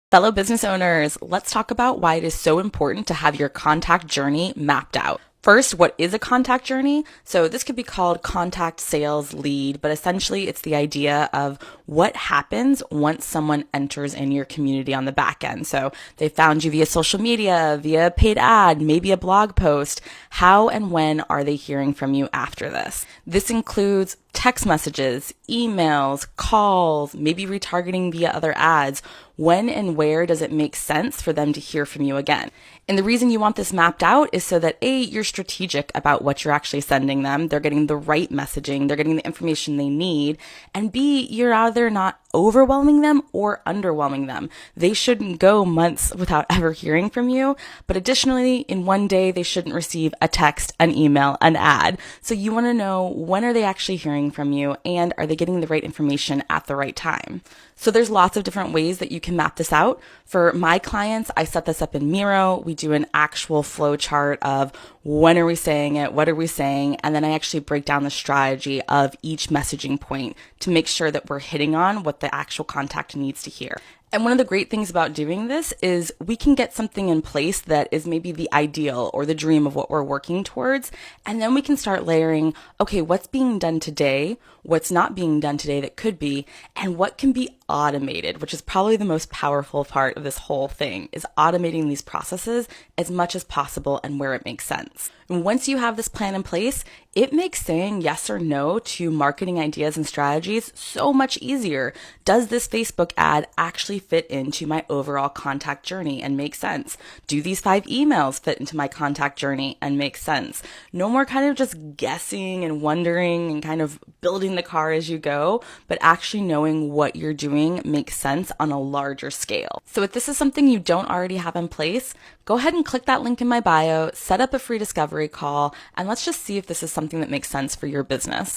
Fellow business owners, let's talk about why it is so important to have your contact journey mapped out. First, what is a contact journey? So this could be called contact sales lead, but essentially it's the idea of what happens once someone enters in your community on the back end. So they found you via social media, via a paid ad, maybe a blog post. How and when are they hearing from you after this? This includes text messages, emails, calls, maybe retargeting via other ads. When and where does it make sense for them to hear from you again? And the reason you want this mapped out is so that A, you're strategic about what you're actually sending them. They're getting the right messaging. They're getting the information they need. And B, you're either not overwhelming them or underwhelming them. They shouldn't go months without ever hearing from you. But additionally, in one day, they shouldn't receive a text, an email, an ad. So you want to know, when are they actually hearing from you, and are they getting the right information at the right time? So there's lots of different ways that you can map this out. For my clients, I set this up in Miro. We do an actual flow chart of when are we saying it, what are we saying, and then I actually break down the strategy of each messaging point to make sure that we're hitting on what the actual contact needs to hear. And one of the great things about doing this is we can get something in place that is maybe the ideal or the dream of what we're working towards. And then we can start layering, okay, what's being done today, what's not being done today that could be, and what can be automated, which is probably the most powerful part of this whole thing, is automating these processes as much as possible and where it makes sense. And once you have this plan in place, it makes saying yes or no to marketing ideas and strategies so much easier. Does this Facebook ad actually fit into my overall contact journey and make sense? Do these 5 emails fit into my contact journey and make sense? No more kind of just guessing and wondering and kind of building the car as you go, but actually knowing what you're doing makes sense on a larger scale. So if this is something you don't already have in place, go ahead and click that link in my bio, set up a free discovery call, and let's just see if this is something that makes sense for your business.